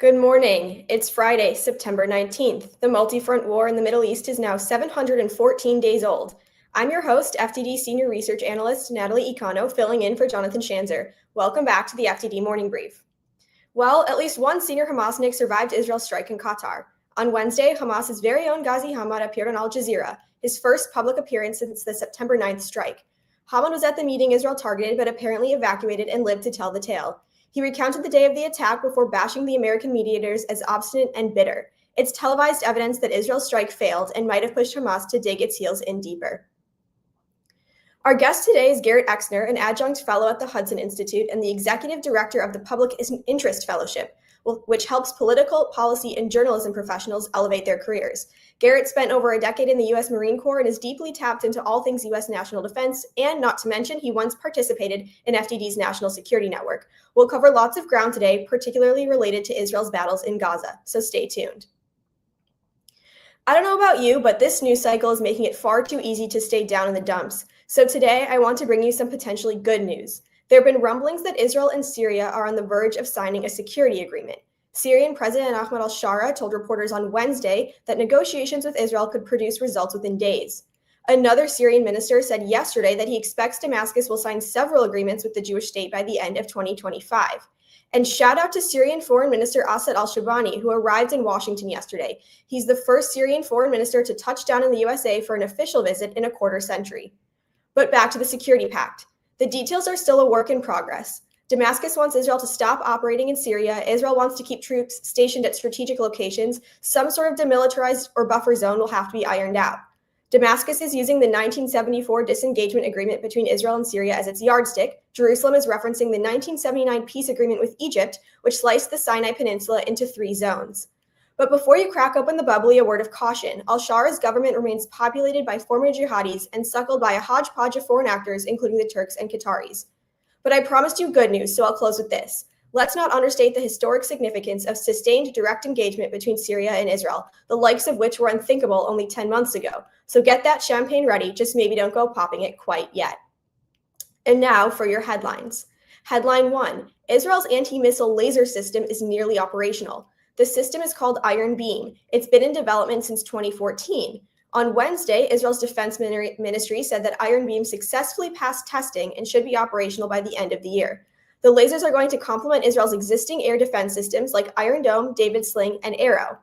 Good morning. It's Friday, September 19th. The multi-front war in the Middle East is now 714 days old. I'm your host, FDD Senior Research Analyst Natalie Ecanow, filling in for Jonathan Schanzer. Welcome back to the FDD Morning Brief. Well, at least one senior Hamasnik survived Israel's strike in Qatar. On Wednesday, Hamas's very own Ghazi Hamad appeared on Al Jazeera, his first public appearance since the September 9th strike. Hamad was at the meeting Israel targeted, but apparently evacuated and lived to tell the tale. He recounted the day of the attack before bashing the American mediators as obstinate and bitter. It's televised evidence that Israel's strike failed and might have pushed Hamas to dig its heels in deeper. Our guest today is Garrett Exner, an adjunct fellow at the Hudson Institute and the executive director of the Public Interest Fellowship, which helps political, policy, and journalism professionals elevate their careers. Garrett spent over a decade in the U.S. Marine Corps and is deeply tapped into all things U.S. national defense, and not to mention, he once participated in FDD's National Security Network. We'll cover lots of ground today, particularly related to Israel's battles in Gaza, so stay tuned. I don't know about you, but this news cycle is making it far too easy to stay down in the dumps. So today, I want to bring you some potentially good news. There have been rumblings that Israel and Syria are on the verge of signing a security agreement. Syrian President Ahmed al-Shara told reporters on Wednesday that negotiations with Israel could produce results within days. Another Syrian minister said yesterday that he expects Damascus will sign several agreements with the Jewish state by the end of 2025. And shout out to Syrian Foreign Minister Asad al-Shabani, who arrived in Washington yesterday. He's the first Syrian foreign minister to touch down in the USA for an official visit in a quarter century. But back to the security pact. The details are still a work in progress. Damascus wants Israel to stop operating in Syria. Israel wants to keep troops stationed at strategic locations. Some sort of demilitarized or buffer zone will have to be ironed out. Damascus is using the 1974 disengagement agreement between Israel and Syria as its yardstick. Jerusalem is referencing the 1979 peace agreement with Egypt, which sliced the Sinai Peninsula into 3 zones. But before you crack open the bubbly, a word of caution. Al-Shara's government remains populated by former jihadis and suckled by a hodgepodge of foreign actors, including the Turks and Qataris. But I promised you good news, so I'll close with this. Let's not understate the historic significance of sustained direct engagement between Syria and Israel, the likes of which were unthinkable only 10 months ago. So get that champagne ready, just maybe don't go popping it quite yet. And now for your headlines. Headline 1, Israel's anti-missile laser system is nearly operational. The system is called Iron Beam. It's been in development since 2014. On Wednesday, Israel's defense ministry said that Iron Beam successfully passed testing and should be operational by the end of the year. The lasers are going to complement Israel's existing air defense systems like Iron Dome, David Sling, and Arrow.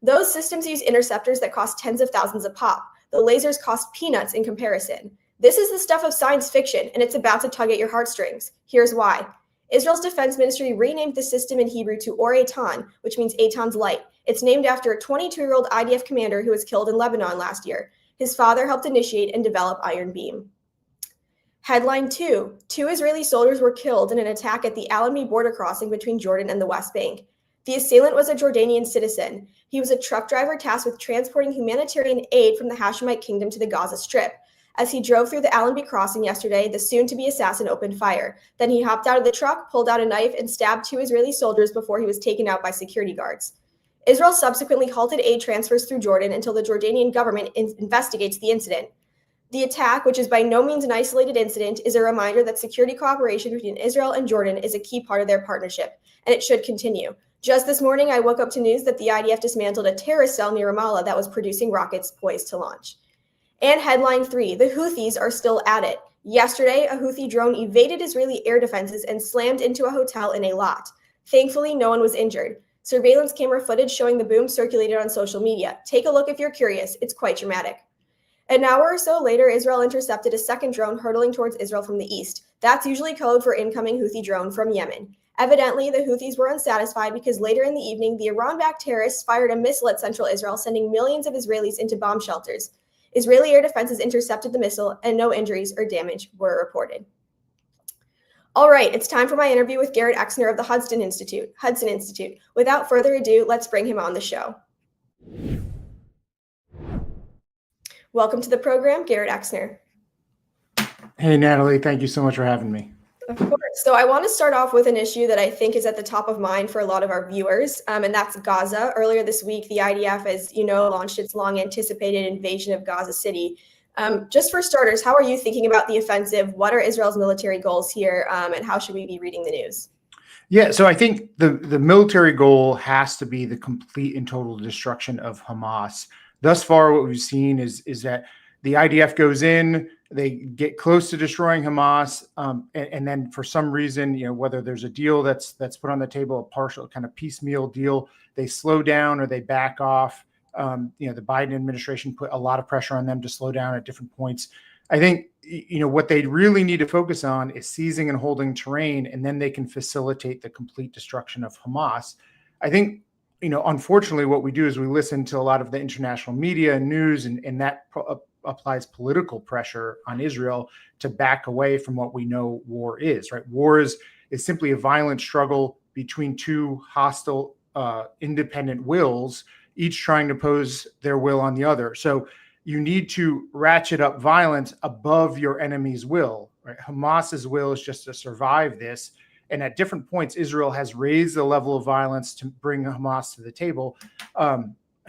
Those systems use interceptors that cost tens of thousands a pop. The lasers cost peanuts in comparison. This is the stuff of science fiction, and it's about to tug at your heartstrings. Here's why. Israel's defense ministry renamed the system in Hebrew to Or Eitan, which means Eitan's light. It's named after a 22-year-old IDF commander who was killed in Lebanon last year. His father helped initiate and develop Iron Beam. Headline 2, 2 Israeli soldiers were killed in an attack at the Allenby border crossing between Jordan and the West Bank. The assailant was a Jordanian citizen. He was a truck driver tasked with transporting humanitarian aid from the Hashemite kingdom to the Gaza Strip. As he drove through the Allenby crossing yesterday, the soon-to-be assassin opened fire. Then he hopped out of the truck, pulled out a knife, and stabbed 2 Israeli soldiers before he was taken out by security guards. Israel subsequently halted aid transfers through Jordan until the Jordanian government investigates the incident. The attack, which is by no means an isolated incident, is a reminder that security cooperation between Israel and Jordan is a key part of their partnership, and it should continue. Just this morning, I woke up to news that the IDF dismantled a terrorist cell near Ramallah that was producing rockets poised to launch. And headline 3, the Houthis are still at it. Yesterday, a Houthi drone evaded Israeli air defenses and slammed into a hotel in Eilat. Thankfully, no one was injured. Surveillance camera footage showing the boom circulated on social media. Take a look if you're curious. It's quite dramatic. An hour or so later, Israel intercepted a second drone hurtling towards Israel from the east. That's usually code for incoming Houthi drone from Yemen. Evidently, the Houthis were unsatisfied because later in the evening, the Iran-backed terrorists fired a missile at central Israel, sending millions of Israelis into bomb shelters. Israeli air defenses intercepted the missile, and no injuries or damage were reported. All right, it's time for my interview with Garrett Exner of the Hudson Institute. Without further ado, let's bring him on the show. Welcome to the program, Garrett Exner. Hey, Natalie, thank you so much for having me. Of course. So I want to start off with an issue that I think is at the top of mind for a lot of our viewers, and that's Gaza. Earlier this week, the IDF, as you know, launched its long-anticipated invasion of Gaza City. Just for starters, how are you thinking about the offensive? What are Israel's military goals here, and how should we be reading the news? Yeah, so I think the military goal has to be the complete and total destruction of Hamas. Thus far, what we've seen is that the IDF goes in, they get close to destroying Hamas, and then for some reason, whether there's a deal that's put on the table, a partial kind of piecemeal deal, they slow down or they back off. The Biden administration put a lot of pressure on them to slow down at different points. I think what they really need to focus on is seizing and holding terrain, and then they can facilitate the complete destruction of Hamas. I think unfortunately, what we do is we listen to a lot of the international media and news, and that applies political pressure on Israel to back away from what we know war is. Right? War is simply a violent struggle between two hostile, independent wills, each trying to pose their will on the other. So you need to ratchet up violence above your enemy's will. Right? Hamas's will is just to survive this. And at different points, Israel has raised the level of violence to bring Hamas to the table.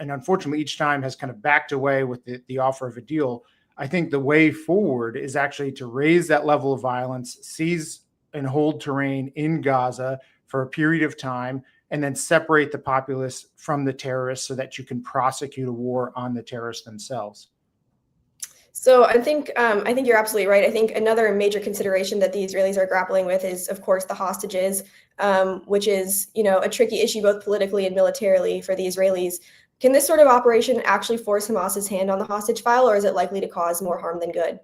And unfortunately, each time has kind of backed away with the offer of a deal. I think the way forward is actually to raise that level of violence, seize and hold terrain in Gaza for a period of time, and then separate the populace from the terrorists so that you can prosecute a war on the terrorists themselves. So I think you're absolutely right. I think another major consideration that the Israelis are grappling with is, of course, the hostages, which is a tricky issue both politically and militarily for the Israelis. Can this sort of operation actually force Hamas's hand on the hostage file, or is it likely to cause more harm than good?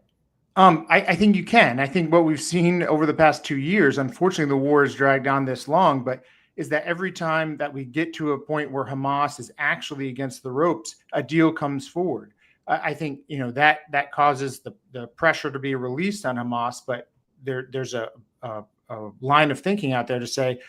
I think you can. I think what we've seen over the past 2 years, unfortunately, the war has dragged on this long, but is that every time that we get to a point where Hamas is actually against the ropes, a deal comes forward. I think that causes the pressure to be released on Hamas, but there's a line of thinking out there to say,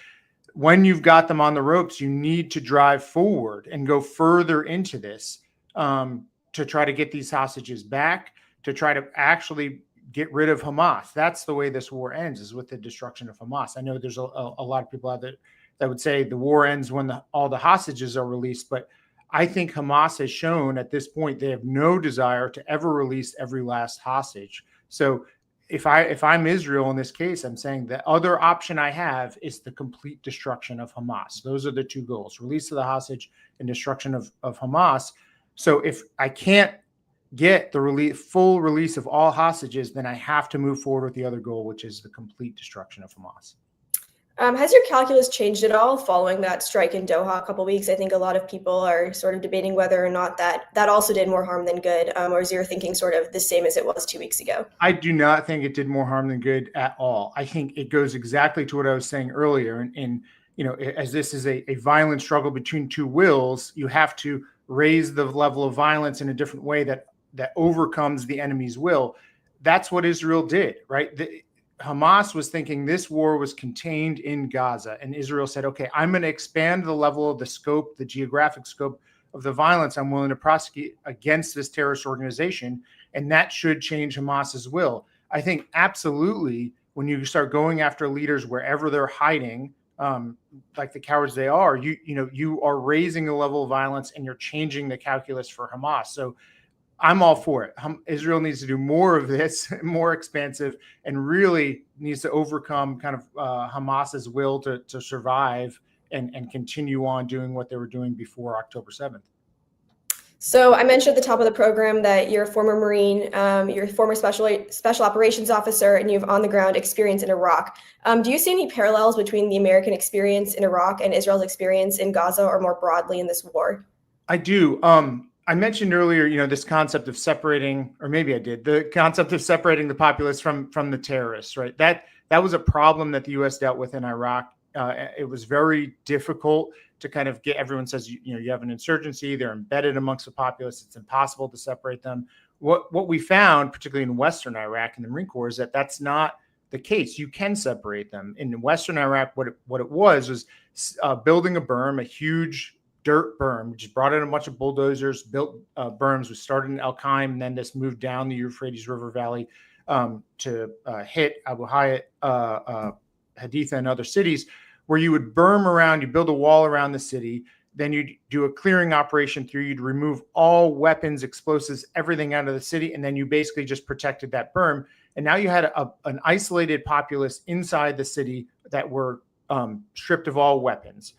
when you've got them on the ropes, you need to drive forward and go further into this to try to get these hostages back, to try to actually get rid of Hamas. That's the way this war ends, is with the destruction of Hamas. I know there's a lot of people out there that would say the war ends when all the hostages are released, but I think Hamas has shown at this point they have no desire to ever release every last hostage. So if I'm Israel in this case, I'm saying the other option I have is the complete destruction of Hamas. Those are the two goals: release of the hostage and destruction of Hamas. So if I can't get the full release of all hostages, then I have to move forward with the other goal, which is the complete destruction of Hamas. Has your calculus changed at all following that strike in Doha a couple of weeks? I think a lot of people are sort of debating whether or not that also did more harm than good, or is your thinking sort of the same as it was 2 weeks ago? I do not think it did more harm than good at all. I think it goes exactly to what I was saying earlier. And as this is a violent struggle between two wills, you have to raise the level of violence in a different way that overcomes the enemy's will. That's what Israel did, right? Hamas was thinking this war was contained in Gaza, and Israel said, okay, I'm going to expand the level of the scope, the geographic scope of the violence I'm willing to prosecute against this terrorist organization, and that should change Hamas's will. I think absolutely when you start going after leaders wherever they're hiding, like the cowards they are, you are raising the level of violence and you're changing the calculus for Hamas. So I'm all for it. Israel needs to do more of this, more expansive, and really needs to overcome kind of Hamas's will to survive and continue on doing what they were doing before October 7th. So I mentioned at the top of the program that you're a former Marine, you're a former special operations officer, and you have on-the-ground experience in Iraq. Do you see any parallels between the American experience in Iraq and Israel's experience in Gaza, or more broadly in this war? I do. I mentioned earlier, this concept of separating, or maybe I did, the concept of separating the populace from the terrorists, right? That was a problem that the U.S. dealt with in Iraq. It was very difficult to kind of get, everyone says, you have an insurgency, they're embedded amongst the populace, it's impossible to separate them. What we found, particularly in Western Iraq in the Marine Corps, is that that's not the case. You can separate them. In Western Iraq, what it was building a berm, a huge dirt berm. We just brought in a bunch of bulldozers, built berms. We started in El Qaim, and then this moved down the Euphrates River Valley to hit Abu Hayat, Haditha, and other cities, where you would berm around, you build a wall around the city, then you'd do a clearing operation through, you'd remove all weapons, explosives, everything out of the city, and then you basically just protected that berm. And now you had an isolated populace inside the city that were stripped of all weapons.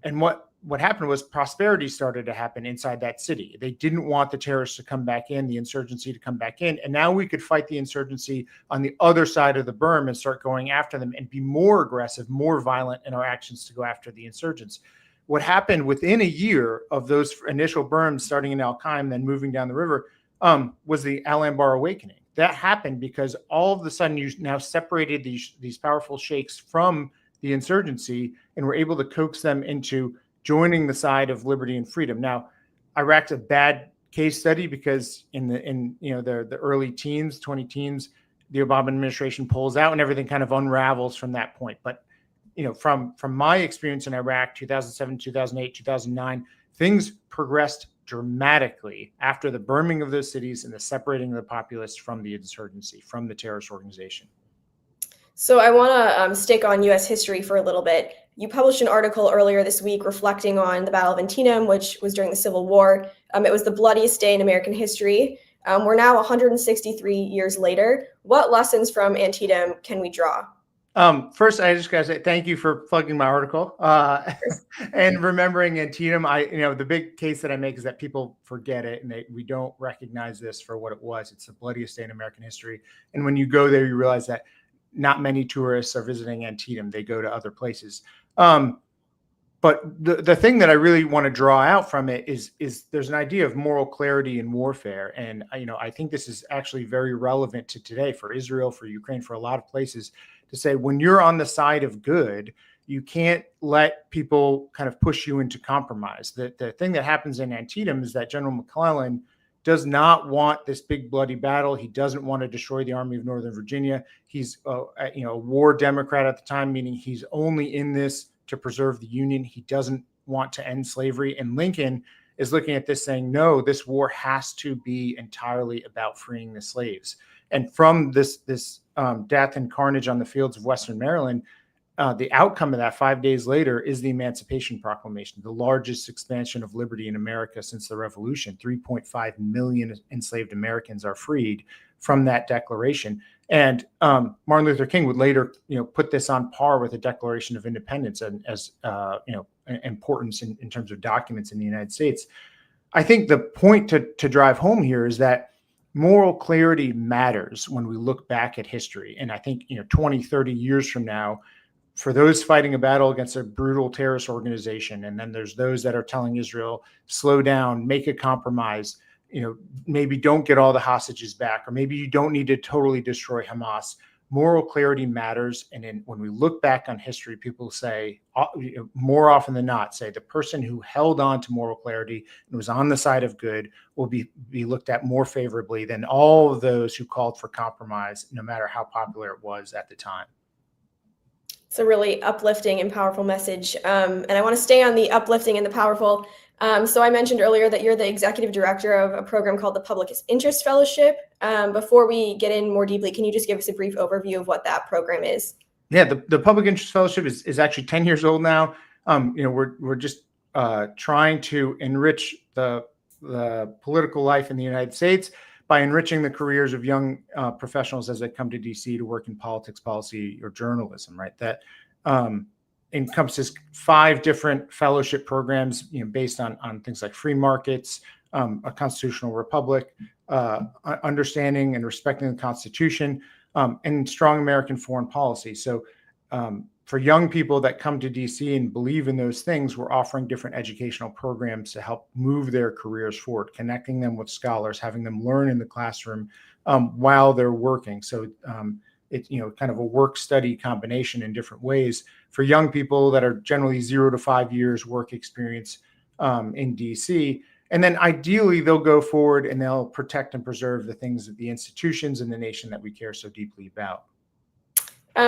And what happened was prosperity started to happen inside that city. They didn't want the terrorists to come back in, the insurgency to come back in. And now we could fight the insurgency on the other side of the berm and start going after them and be more aggressive, more violent in our actions to go after the insurgents. What happened within a year of those initial berms starting in Al-Qaim, then moving down the river, was the Al-Anbar awakening. That happened because all of a sudden you now separated these powerful sheikhs from the insurgency and were able to coax them into joining the side of liberty and freedom. Now, Iraq's a bad case study because in the early teens, 20 teens, the Obama administration pulls out and everything kind of unravels from that point. But from my experience in Iraq, 2007, 2008, 2009, things progressed dramatically after the burning of those cities and the separating of the populace from the insurgency, from the terrorist organization. So I want to stick on U.S. history for a little bit. You published an article earlier this week reflecting on the Battle of Antietam, which was during the Civil War. It was the bloodiest day in American history. We're now 163 years later. What lessons from Antietam can we draw? First, I just gotta say thank you for plugging my article and remembering Antietam. The big case that I make is that people forget it and we don't recognize this for what it was. It's the bloodiest day in American history. And when you go there, you realize that not many tourists are visiting Antietam. They go to other places. But the thing that I really want to draw out from it is there's an idea of moral clarity in warfare. And, I think this is actually very relevant to today for Israel, for Ukraine, for a lot of places to say, when you're on the side of good, you can't let people kind of push you into compromise. The thing that happens in Antietam is that General McClellan does not want this big bloody battle. He doesn't want to destroy the Army of Northern Virginia. He's a war Democrat at the time, meaning he's only in this to preserve the Union. He doesn't want to end slavery. And Lincoln is looking at this saying, no, this war has to be entirely about freeing the slaves. And from this death and carnage on the fields of Western Maryland, the outcome of that 5 days later is the Emancipation Proclamation, the largest expansion of liberty in America since the Revolution. 3.5 million enslaved Americans are freed from that declaration. And Martin Luther King would later, put this on par with the Declaration of Independence and as importance in terms of documents in the United States. I think the point to drive home here is that moral clarity matters when we look back at history. And I think, 20, 30 years from now, for those fighting a battle against a brutal terrorist organization, and then there's those that are telling Israel, slow down, make a compromise, maybe don't get all the hostages back, or maybe you don't need to totally destroy Hamas. Moral clarity matters. And then when we look back on history, people say, more often than not, say the person who held on to moral clarity and was on the side of good will be looked at more favorably than all of those who called for compromise, no matter how popular it was at the time. It's a really uplifting and powerful message. And I want to stay on the uplifting and the powerful. So I mentioned earlier that you're the executive director of a program called the Public Interest Fellowship. Before we get in more deeply, can you just give us a brief overview of what that program is? Yeah, the Public Interest Fellowship is actually 10 years old now. We're just trying to enrich the political life in the United States by enriching the careers of young professionals as they come to DC to work in politics, policy, or journalism, right? That encompasses 5 different fellowship programs, based on things like free markets, a constitutional republic, understanding and respecting the Constitution, and strong American foreign policy. So for young people that come to DC and believe in those things, we're offering different educational programs to help move their careers forward, connecting them with scholars, having them learn in the classroom while they're working. So it's kind of a work-study combination in different ways for young people that are generally 0 to 5 years work experience in DC. And then ideally, they'll go forward and they'll protect and preserve the things of the institutions and the nation that we care so deeply about.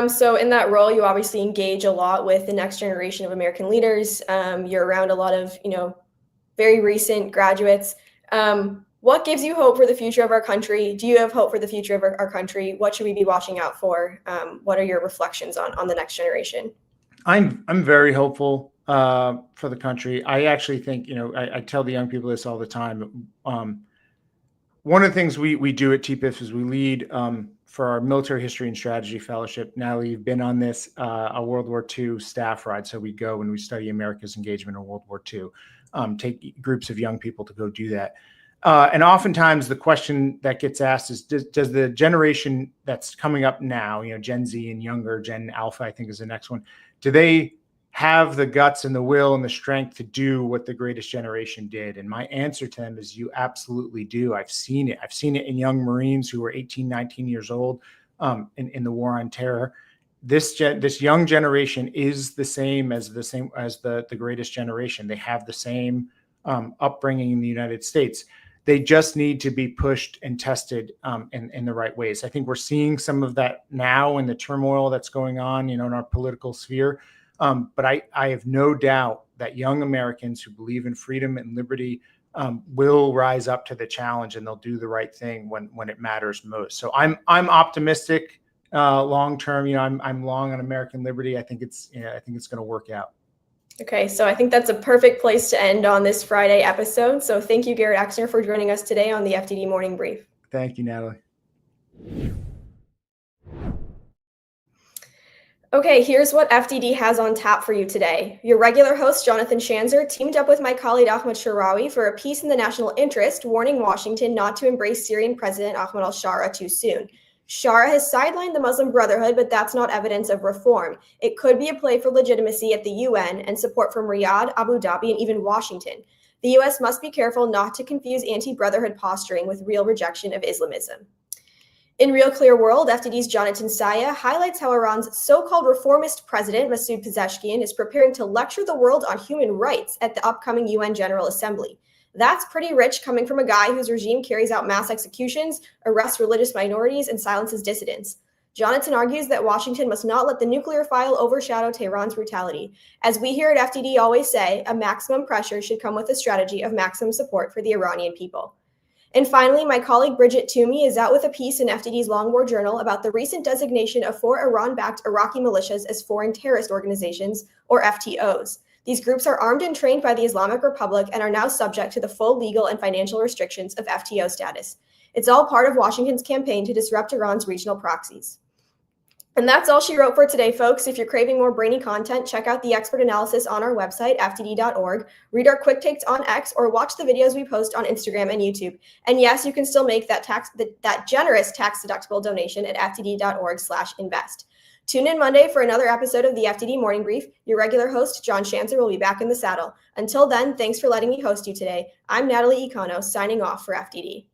So in that role, you obviously engage a lot with the next generation of American leaders. You're around a lot of, very recent graduates. What gives you hope for the future of our country? Do you have hope for the future of our country? What should we be watching out for? What are your reflections on the next generation? I'm very hopeful for the country. I actually think, I tell the young people this all the time. One of the things we do at TPIF is we lead for our military history and strategy fellowship. Natalie, you've been on this, a World War II staff ride. So we go and we study America's engagement in World War II, take groups of young people to go do that. And oftentimes the question that gets asked is, does the generation that's coming up now, Gen Z and younger, Gen Alpha, I think is the next one, do they have the guts and the will and the strength to do what the greatest generation did? And my answer to them is, you absolutely do. I've seen it. I've seen it in young Marines who were 18, 19 years old in the war on terror. This young generation is the same as the greatest generation. They have the same upbringing in the United States. They just need to be pushed and tested in the right ways. I think we're seeing some of that now in the turmoil that's going on, in our political sphere. But I have no doubt that young Americans who believe in freedom and liberty will rise up to the challenge, and they'll do the right thing when it matters most. So I'm optimistic long term. I'm long on American liberty. I think it's going to work out. Okay, so I think that's a perfect place to end on this Friday episode. So thank you, Garrett Exner, for joining us today on the FDD Morning Brief. Thank you, Natalie. Okay, here's what FDD has on tap for you today. Your regular host, Jonathan Schanzer, teamed up with my colleague Ahmad Sharawi for a piece in the national interest warning Washington not to embrace Syrian President Ahmad al-Shara too soon. Shara has sidelined the Muslim Brotherhood, but that's not evidence of reform. It could be a play for legitimacy at the UN and support from Riyadh, Abu Dhabi, and even Washington. The US must be careful not to confuse anti-brotherhood posturing with real rejection of Islamism. In Real Clear World, FDD's Jonathan Schanzer highlights how Iran's so-called reformist president, Masoud Pezeshkian, is preparing to lecture the world on human rights at the upcoming UN General Assembly. That's pretty rich coming from a guy whose regime carries out mass executions, arrests religious minorities, and silences dissidents. Jonathan argues that Washington must not let the nuclear file overshadow Tehran's brutality. As we here at FDD always say, a maximum pressure should come with a strategy of maximum support for the Iranian people. And finally, my colleague Bridget Toomey is out with a piece in FDD's Long War Journal about the recent designation of 4 Iran-backed Iraqi militias as foreign terrorist organizations, or FTOs. These groups are armed and trained by the Islamic Republic and are now subject to the full legal and financial restrictions of FTO status. It's all part of Washington's campaign to disrupt Iran's regional proxies. And that's all she wrote for today, folks. If you're craving more brainy content, check out the expert analysis on our website, fdd.org, read our quick takes on X, or watch the videos we post on Instagram and YouTube. And yes, you can still make that generous tax-deductible donation at fdd.org/invest. Tune in Monday for another episode of the FDD Morning Brief. Your regular host, John Schanzer, will be back in the saddle. Until then, thanks for letting me host you today. I'm Natalie Ecanow, signing off for FDD.